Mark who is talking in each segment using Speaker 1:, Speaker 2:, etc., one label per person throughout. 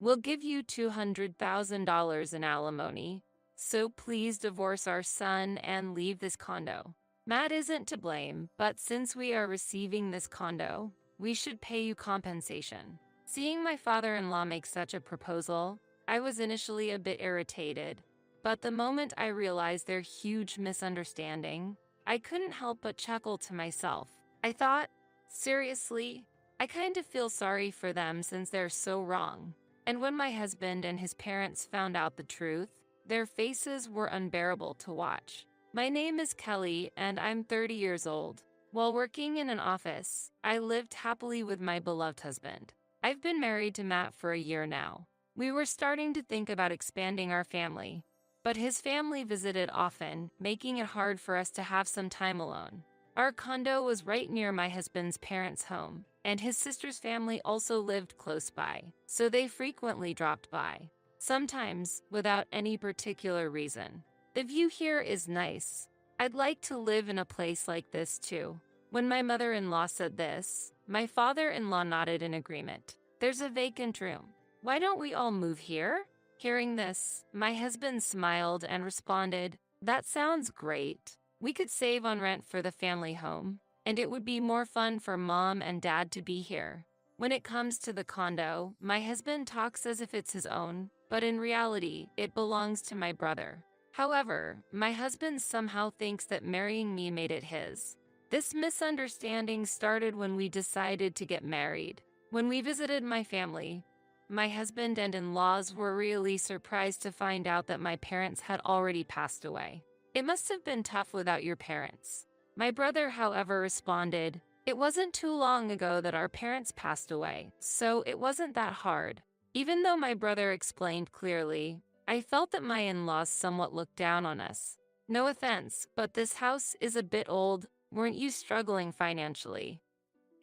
Speaker 1: We'll give you $200,000 in alimony, so please divorce our son and leave this condo. Matt isn't to blame, but since we are receiving this condo, we should pay you compensation. Seeing my father-in-law make such a proposal, I was initially a bit irritated, but the moment I realized their huge misunderstanding, I couldn't help but chuckle to myself. I thought, seriously, I kind of feel sorry for them since they're so wrong. And when my husband and his parents found out the truth, their faces were unbearable to watch. My name is Kelly, and I'm 30 years old. While working in an office, I lived happily with my beloved husband. I've been married to Matt for a year now. We were starting to think about expanding our family, but his family visited often, making it hard for us to have some time alone. Our condo was right near my husband's parents' home, and his sister's family also lived close by, so they frequently dropped by, sometimes without any particular reason. The view here is nice. I'd like to live in a place like this too. When my mother-in-law said this, my father-in-law nodded in agreement. There's a vacant room. Why don't we all move here? Hearing this, my husband smiled and responded, that sounds great. We could save on rent for the family home, and it would be more fun for mom and dad to be here. When it comes to the condo, my husband talks as if it's his own, but in reality, it belongs to my brother. However, my husband somehow thinks that marrying me made it his. This misunderstanding started when we decided to get married. When we visited my family, my husband and in-laws were really surprised to find out that my parents had already passed away. It must have been tough without your parents. My brother, however, responded, it wasn't too long ago that our parents passed away, so it wasn't that hard. Even though my brother explained clearly, I felt that my in-laws somewhat looked down on us. No offense, but this house is a bit old. Weren't you struggling financially?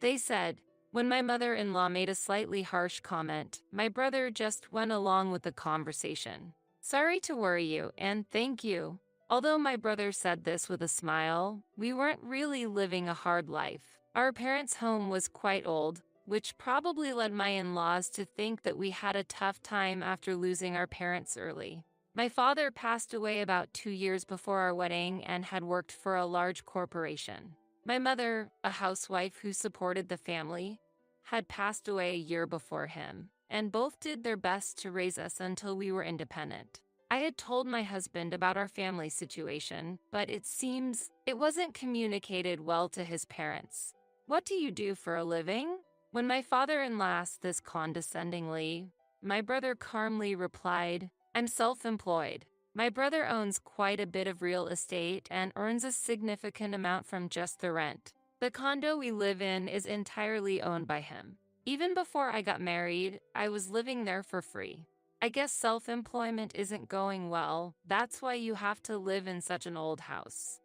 Speaker 1: They said. When my mother-in-law made a slightly harsh comment, my brother just went along with the conversation. Sorry to worry you, and thank you. Although my brother said this with a smile, we weren't really living a hard life. Our parents' home was quite old, which probably led my in-laws to think that we had a tough time after losing our parents early. My father passed away about 2 years before our wedding and had worked for a large corporation. My mother, a housewife who supported the family, had passed away a year before him, and both did their best to raise us until we were independent. I had told my husband about our family situation, but it seems it wasn't communicated well to his parents. What do you do for a living? When my father-in-law asked this condescendingly, my brother calmly replied, I'm self-employed. My brother owns quite a bit of real estate and earns a significant amount from just the rent. The condo we live in is entirely owned by him. Even before I got married, I was living there for free. I guess self-employment isn't going well, that's why you have to live in such an old house.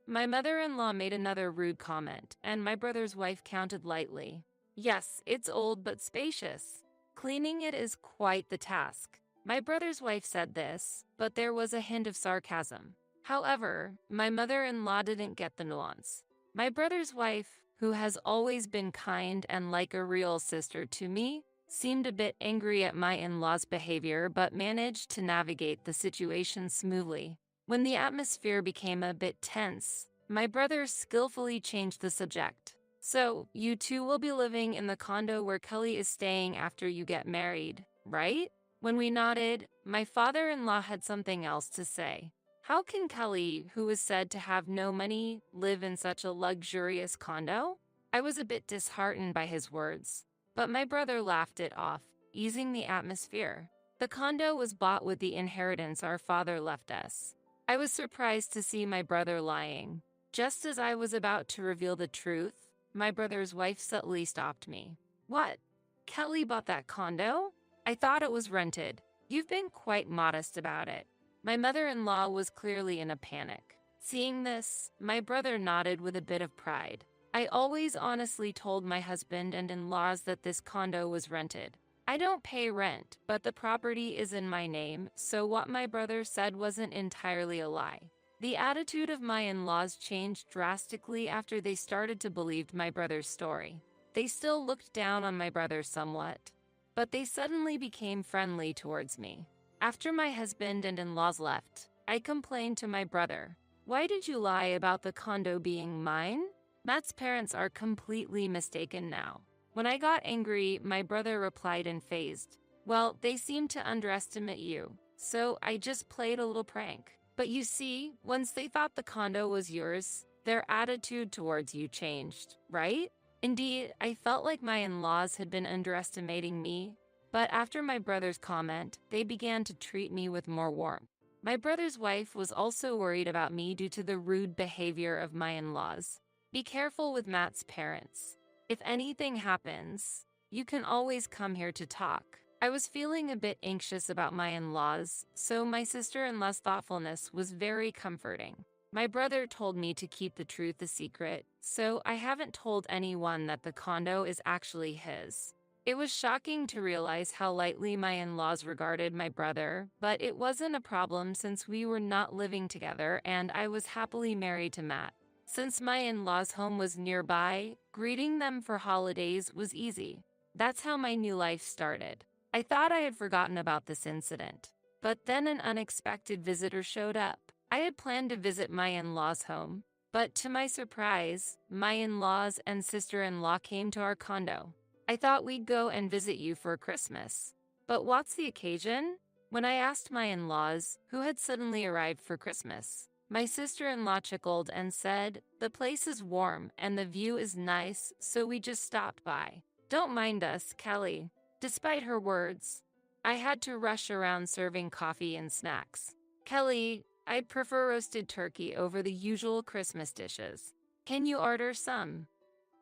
Speaker 1: My mother-in-law made another rude comment, and my brother's wife countered lightly. Yes, it's old but spacious. Cleaning it is quite the task. My brother's wife said this, but there was a hint of sarcasm. However, my mother-in-law didn't get the nuance. My brother's wife, who has always been kind and like a real sister to me, seemed a bit angry at my in-laws' behavior but managed to navigate the situation smoothly. When the atmosphere became a bit tense, my brother skillfully changed the subject. So, you two will be living in the condo where Kelly is staying after you get married, right? When we nodded, my father-in-law had something else to say. How can Kelly, who is said to have no money, live in such a luxurious condo? I was a bit disheartened by his words, but my brother laughed it off, easing the atmosphere. The condo was bought with the inheritance our father left us. I was surprised to see my brother lying. Just as I was about to reveal the truth, my brother's wife subtly stopped me. What? Kelly bought that condo? I thought it was rented. You've been quite modest about it. My mother-in-law was clearly in a panic. Seeing this, my brother nodded with a bit of pride. I always honestly told my husband and in-laws that this condo was rented. I don't pay rent, but the property is in my name, so what my brother said wasn't entirely a lie. The attitude of my in-laws changed drastically after they started to believe my brother's story. They still looked down on my brother somewhat, but they suddenly became friendly towards me. After my husband and in-laws left, I complained to my brother. Why did you lie about the condo being mine? Matt's parents are completely mistaken now. When I got angry, my brother replied in phased. Well, they seem to underestimate you, so I just played a little prank. But you see, once they thought the condo was yours, their attitude towards you changed, right? Indeed, I felt like my in-laws had been underestimating me, but after my brother's comment, they began to treat me with more warmth. My brother's wife was also worried about me due to the rude behavior of my in-laws. Be careful with Matt's parents. If anything happens, you can always come here to talk. I was feeling a bit anxious about my in-laws, so my sister-in-law's thoughtfulness was very comforting. My brother told me to keep the truth a secret, so I haven't told anyone that the condo is actually his. It was shocking to realize how lightly my in-laws regarded my brother, but it wasn't a problem since we were not living together and I was happily married to Matt. Since my in-laws' home was nearby, greeting them for holidays was easy. That's how my new life started. I thought I had forgotten about this incident, but then an unexpected visitor showed up. I had planned to visit my in-laws' home, but to my surprise, my in-laws and sister-in-law came to our condo. I thought we'd go and visit you for Christmas. But what's the occasion? When I asked my in-laws, who had suddenly arrived for Christmas, my sister-in-law chuckled and said, the place is warm and the view is nice, so we just stopped by. Don't mind us, Kelly. Despite her words, I had to rush around serving coffee and snacks. Kelly, I'd prefer roasted turkey over the usual Christmas dishes. Can you order some?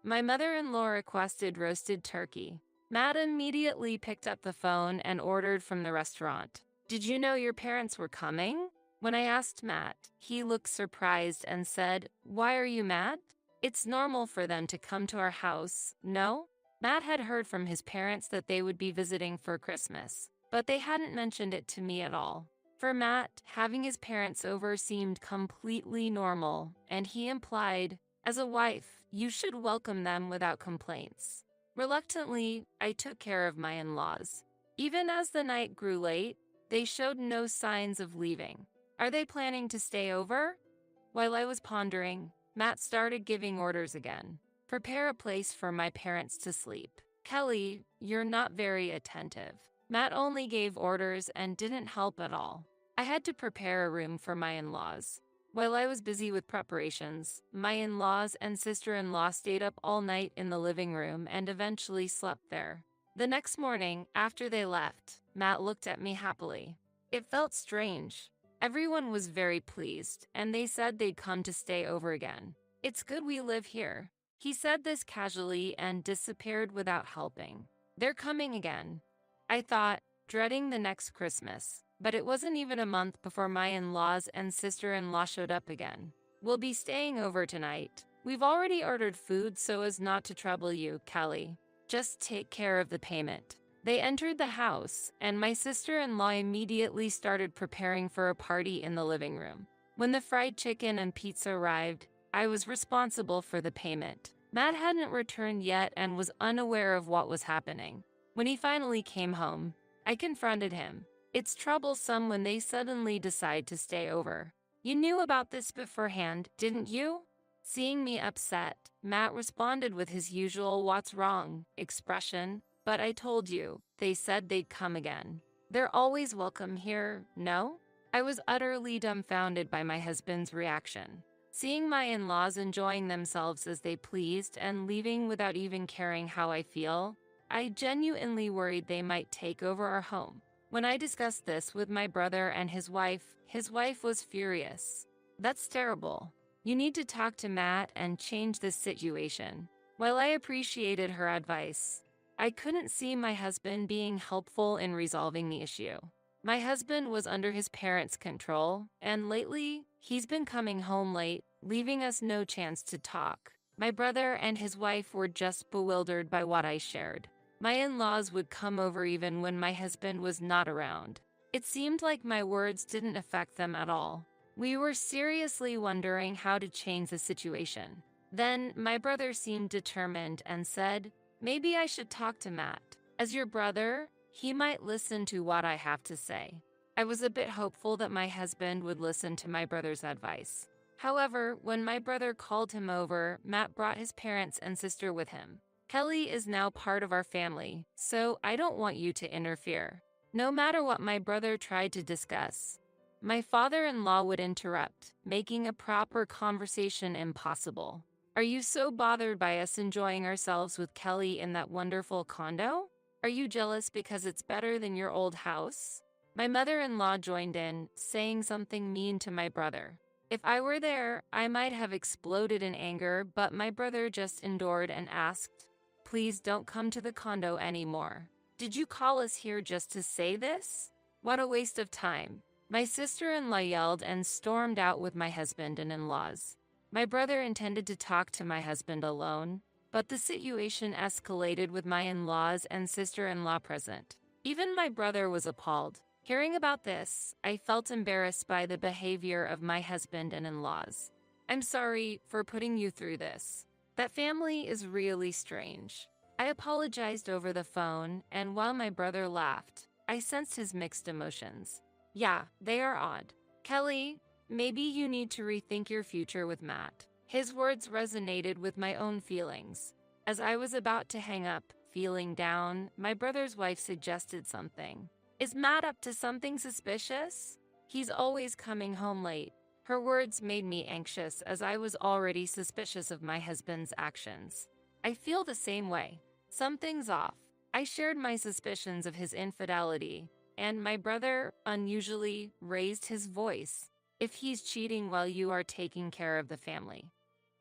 Speaker 1: My mother-in-law requested roasted turkey. Matt immediately picked up the phone and ordered from the restaurant. Did you know your parents were coming? When I asked Matt, he looked surprised and said, why are you mad? It's normal for them to come to our house, no? Matt had heard from his parents that they would be visiting for Christmas, but they hadn't mentioned it to me at all. For Matt, having his parents over seemed completely normal, and he implied, as a wife, you should welcome them without complaints. Reluctantly, I took care of my in-laws. Even as the night grew late, they showed no signs of leaving. Are they planning to stay over? While I was pondering, Matt started giving orders again. Prepare a place for my parents to sleep. Kelly, you're not very attentive. Matt only gave orders and didn't help at all. I had to prepare a room for my in-laws. While I was busy with preparations, my in-laws and sister-in-law stayed up all night in the living room and eventually slept there. The next morning, after they left, Matt looked at me happily. It felt strange. Everyone was very pleased, and they said they'd come to stay over again. It's good we live here. He said this casually and disappeared without helping. They're coming again. I thought, dreading the next Christmas. But it wasn't even a month before my in-laws and sister-in-law showed up again. We'll be staying over tonight. We've already ordered food so as not to trouble you, Kelly. Just take care of the payment. They entered the house, and my sister-in-law immediately started preparing for a party in the living room. When the fried chicken and pizza arrived, I was responsible for the payment. Matt hadn't returned yet and was unaware of what was happening. When he finally came home, I confronted him. It's troublesome when they suddenly decide to stay over. You knew about this beforehand, didn't you? Seeing me upset, Matt responded with his usual "what's wrong" expression, but I told you, they said they'd come again. They're always welcome here, no? I was utterly dumbfounded by my husband's reaction. Seeing my in-laws enjoying themselves as they pleased and leaving without even caring how I feel, I genuinely worried they might take over our home. When I discussed this with my brother and his wife was furious. That's terrible. You need to talk to Matt and change this situation. While I appreciated her advice, I couldn't see my husband being helpful in resolving the issue. My husband was under his parents' control, and lately, he's been coming home late, leaving us no chance to talk. My brother and his wife were just bewildered by what I shared. My in-laws would come over even when my husband was not around. It seemed like my words didn't affect them at all. We were seriously wondering how to change the situation. Then, my brother seemed determined and said, maybe I should talk to Matt. As your brother, he might listen to what I have to say. I was a bit hopeful that my husband would listen to my brother's advice. However, when my brother called him over, Matt brought his parents and sister with him. Kelly is now part of our family, so I don't want you to interfere. No matter what my brother tried to discuss, my father-in-law would interrupt, making a proper conversation impossible. Are you so bothered by us enjoying ourselves with Kelly in that wonderful condo? Are you jealous because it's better than your old house? My mother-in-law joined in, saying something mean to my brother. If I were there, I might have exploded in anger, but my brother just endured and asked, "Please don't come to the condo anymore. Did you call us here just to say this? What a waste of time." My sister-in-law yelled and stormed out with my husband and in-laws. My brother intended to talk to my husband alone, but the situation escalated with my in-laws and sister-in-law present. Even my brother was appalled. Hearing about this, I felt embarrassed by the behavior of my husband and in-laws. I'm sorry for putting you through this. That family is really strange. I apologized over the phone, and while my brother laughed, I sensed his mixed emotions. Yeah, they are odd. Kelly, maybe you need to rethink your future with Matt. His words resonated with my own feelings. As I was about to hang up, feeling down, my brother's wife suggested something. Is Matt up to something suspicious? He's always coming home late. Her words made me anxious as I was already suspicious of my husband's actions. I feel the same way. Something's off. I shared my suspicions of his infidelity, and my brother unusually raised his voice. If he's cheating while you are taking care of the family,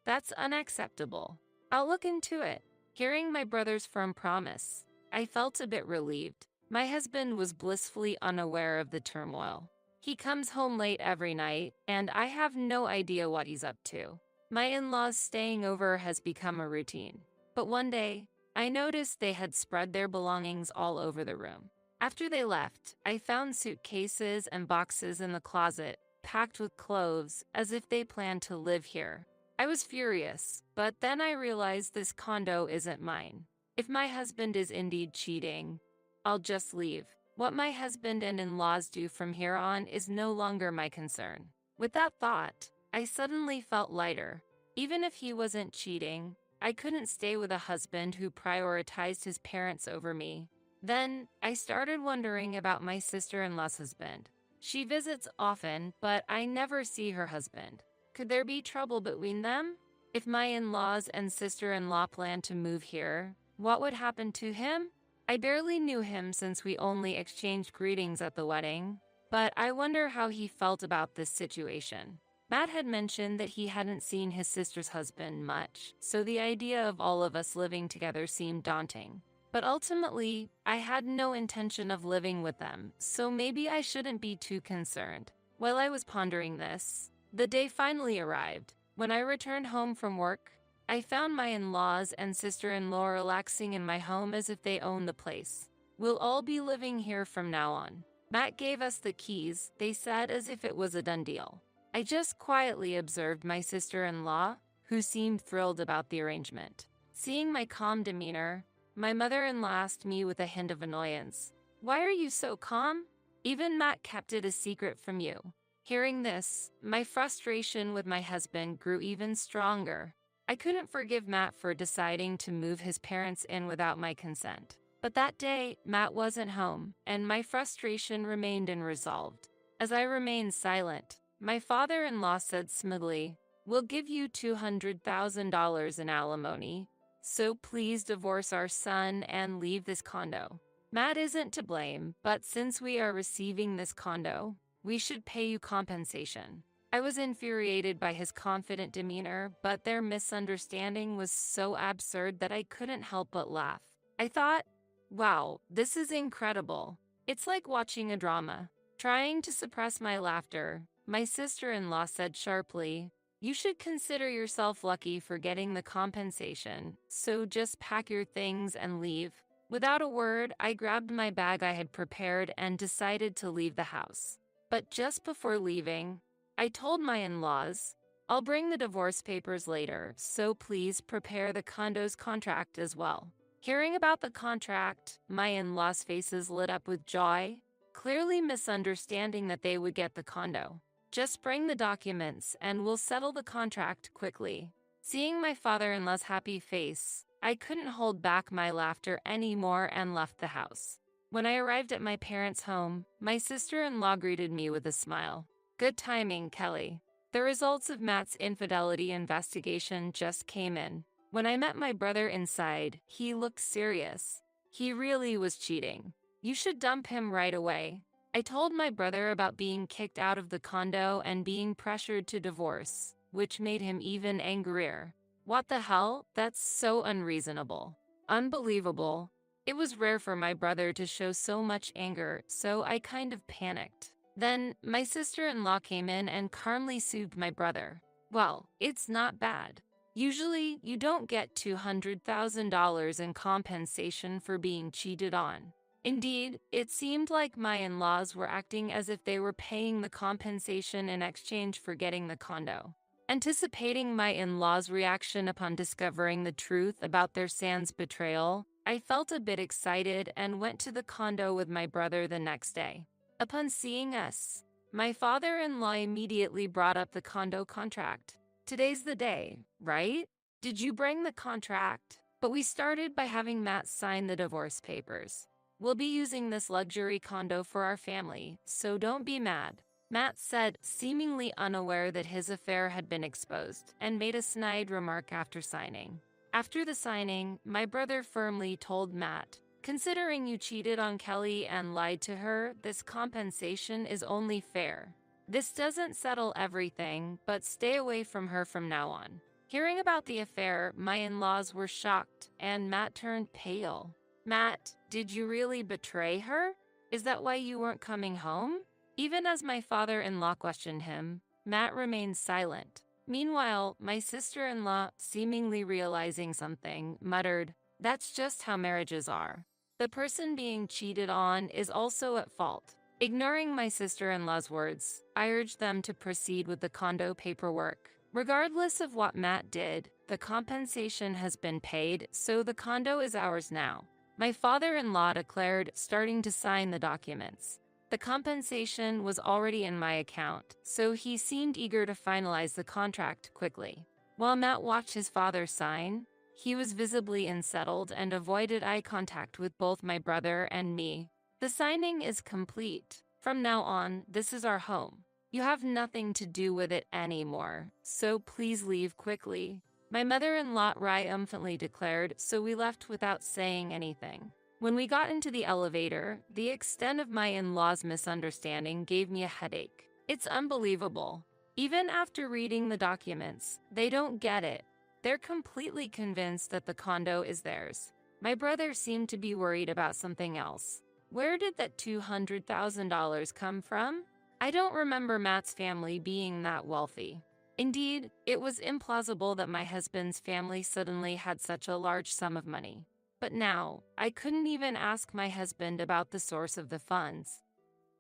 Speaker 1: that's unacceptable. I'll look into it. Hearing my brother's firm promise, I felt a bit relieved. My husband was blissfully unaware of the turmoil. He comes home late every night, and I have no idea what he's up to. My in-laws staying over has become a routine. But one day, I noticed they had spread their belongings all over the room. After they left, I found suitcases and boxes in the closet, packed with clothes, as if they planned to live here. I was furious, but then I realized this condo isn't mine. If my husband is indeed cheating, I'll just leave. What my husband and in-laws do from here on is no longer my concern. With that thought, I suddenly felt lighter. Even if he wasn't cheating, I couldn't stay with a husband who prioritized his parents over me. Then, I started wondering about my sister-in-law's husband. She visits often, but I never see her husband. Could there be trouble between them? If my in-laws and sister-in-law plan to move here, what would happen to him? I barely knew him since we only exchanged greetings at the wedding, but I wonder how he felt about this situation. Matt had mentioned that he hadn't seen his sister's husband much, so the idea of all of us living together seemed daunting. But ultimately, I had no intention of living with them, so maybe I shouldn't be too concerned. While I was pondering this, the day finally arrived. When I returned home from work, I found my in-laws and sister-in-law relaxing in my home as if they owned the place. We'll all be living here from now on. Matt gave us the keys, they said, as if it was a done deal. I just quietly observed my sister-in-law, who seemed thrilled about the arrangement. Seeing my calm demeanor, my mother-in-law asked me with a hint of annoyance, "Why are you so calm? Even Matt kept it a secret from you." Hearing this, my frustration with my husband grew even stronger. I couldn't forgive Matt for deciding to move his parents in without my consent. But that day, Matt wasn't home, and my frustration remained unresolved. As I remained silent, my father-in-law said smoothly, "We'll give you $200,000 in alimony, so please divorce our son and leave this condo. Matt isn't to blame, but since we are receiving this condo, we should pay you compensation." I was infuriated by his confident demeanor, but their misunderstanding was so absurd that I couldn't help but laugh. I thought, wow, this is incredible. It's like watching a drama. Trying to suppress my laughter, my sister-in-law said sharply, "You should consider yourself lucky for getting the compensation, so just pack your things and leave." Without a word, I grabbed my bag I had prepared and decided to leave the house. But just before leaving, I told my in-laws, "I'll bring the divorce papers later, so please prepare the condo's contract as well." Hearing about the contract, my in-laws' faces lit up with joy, clearly misunderstanding that they would get the condo. Just bring the documents and we'll settle the contract quickly. Seeing my father-in-law's happy face, I couldn't hold back my laughter anymore and left the house. When I arrived at my parents' home, my sister-in-law greeted me with a smile. Good timing, Kelly. The results of Matt's infidelity investigation just came in. When I met my brother inside, he looked serious. He really was cheating. You should dump him right away. I told my brother about being kicked out of the condo and being pressured to divorce, which made him even angrier. What the hell? That's so unreasonable. Unbelievable. It was rare for my brother to show so much anger, so I kind of panicked. Then, my sister-in-law came in and calmly soothed my brother. Well, it's not bad. Usually, you don't get $200,000 in compensation for being cheated on. Indeed, it seemed like my in-laws were acting as if they were paying the compensation in exchange for getting the condo. Anticipating my in-laws' reaction upon discovering the truth about their son's betrayal, I felt a bit excited and went to the condo with my brother the next day. Upon seeing us, my father-in-law immediately brought up the condo contract. Today's the day, right? Did you bring the contract? But we started by having Matt sign the divorce papers. We'll be using this luxury condo for our family, so don't be mad. Matt said, seemingly unaware that his affair had been exposed, and made a snide remark after signing. After the signing, my brother firmly told Matt, considering you cheated on Kelly and lied to her, this compensation is only fair. This doesn't settle everything, but stay away from her from now on. Hearing about the affair, my in-laws were shocked, and Matt turned pale. Matt, did you really betray her? Is that why you weren't coming home? Even as my father-in-law questioned him, Matt remained silent. Meanwhile, my sister-in-law, seemingly realizing something, muttered, "That's just how marriages are. The person being cheated on is also at fault." Ignoring my sister-in-law's words, I urged them to proceed with the condo paperwork. Regardless of what Matt did, the compensation has been paid, so the condo is ours now. My father-in-law declared, starting to sign the documents. The compensation was already in my account, so he seemed eager to finalize the contract quickly. While Matt watched his father sign, he was visibly unsettled and avoided eye contact with both my brother and me. The signing is complete. From now on, this is our home. You have nothing to do with it anymore, so please leave quickly. My mother-in-law triumphantly declared, so we left without saying anything. When we got into the elevator, the extent of my in-laws' misunderstanding gave me a headache. It's unbelievable. Even after reading the documents, they don't get it. They're completely convinced that the condo is theirs. My brother seemed to be worried about something else. Where did that $200,000 come from? I don't remember Matt's family being that wealthy. Indeed, it was implausible that my husband's family suddenly had such a large sum of money. But now, I couldn't even ask my husband about the source of the funds.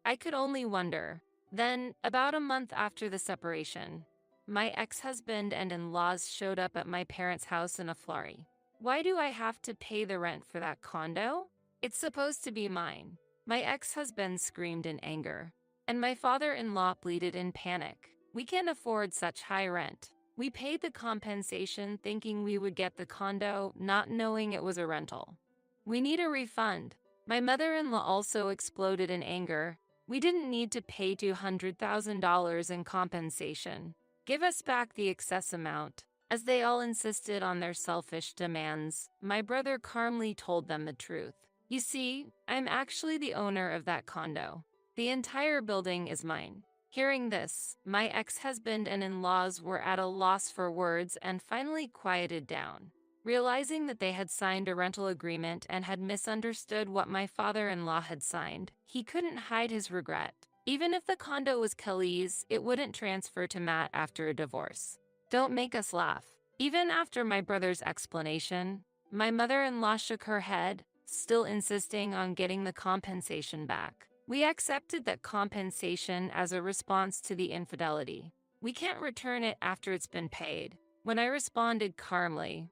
Speaker 1: I could only wonder. Then, about a month after the separation, my ex-husband and in-laws showed up at my parents' house in a flurry. Why do I have to pay the rent for that condo? It's supposed to be mine. My ex-husband screamed in anger, and my father-in-law pleaded in panic. We can't afford such high rent. We paid the compensation thinking we would get the condo, not knowing it was a rental. We need a refund. My mother-in-law also exploded in anger. We didn't need to pay $200,000 in compensation. Give us back the excess amount. As they all insisted on their selfish demands, my brother calmly told them the truth. You see, I'm actually the owner of that condo. The entire building is mine. Hearing this, my ex-husband and in-laws were at a loss for words and finally quieted down. Realizing that they had signed a rental agreement and had misunderstood what my father-in-law had signed, he couldn't hide his regret. Even if the condo was Kelly's, it wouldn't transfer to Matt after a divorce. Don't make us laugh. Even after my brother's explanation, my mother-in-law shook her head, still insisting on getting the compensation back. We accepted that compensation as a response to the infidelity. We can't return it after it's been paid. When I responded calmly,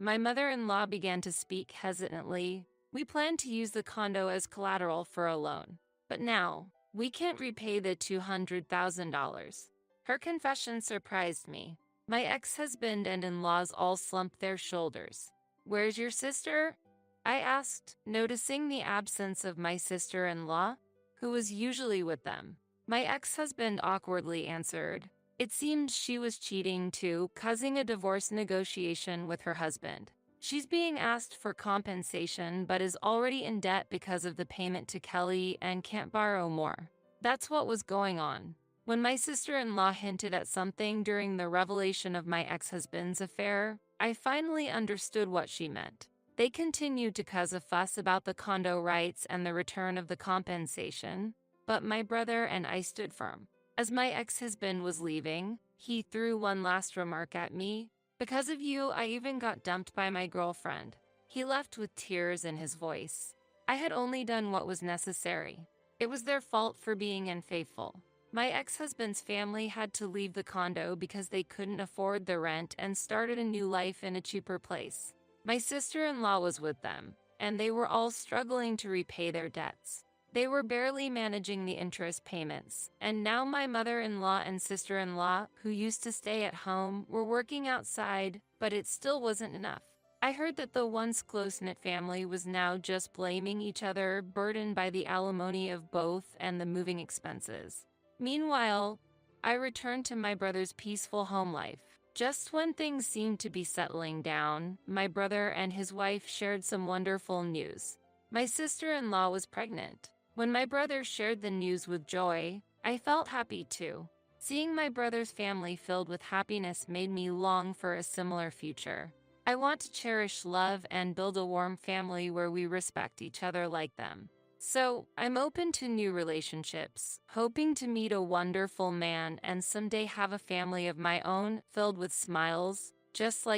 Speaker 1: My mother-in-law began to speak hesitantly. We plan to use the condo as collateral for a loan. But now, we can't repay the $200,000. Her confession surprised me. My ex-husband and in-laws all slumped their shoulders. Where's your sister? I asked, noticing the absence of my sister-in-law, who was usually with them. My ex-husband awkwardly answered, it seemed she was cheating too, causing a divorce negotiation with her husband. She's being asked for compensation but is already in debt because of the payment to Kelly and can't borrow more. That's what was going on. When my sister-in-law hinted at something during the revelation of my ex-husband's affair, I finally understood what she meant. They continued to cause a fuss about the condo rights and the return of the compensation, but my brother and I stood firm. As my ex-husband was leaving, he threw one last remark at me. Because of you, I even got dumped by my girlfriend. He left with tears in his voice. I had only done what was necessary. It was their fault for being unfaithful. My ex-husband's family had to leave the condo because they couldn't afford the rent and started a new life in a cheaper place. My sister-in-law was with them, and they were all struggling to repay their debts. They were barely managing the interest payments, and now my mother-in-law and sister-in-law, who used to stay at home, were working outside, but it still wasn't enough. I heard that the once close-knit family was now just blaming each other, burdened by the alimony of both and the moving expenses. Meanwhile, I returned to my brother's peaceful home life. Just when things seemed to be settling down, my brother and his wife shared some wonderful news. My sister-in-law was pregnant. When my brother shared the news with joy, I felt happy too. Seeing my brother's family filled with happiness made me long for a similar future. I want to cherish love and build a warm family where we respect each other like them. So, I'm open to new relationships, hoping to meet a wonderful man and someday have a family of my own filled with smiles, just like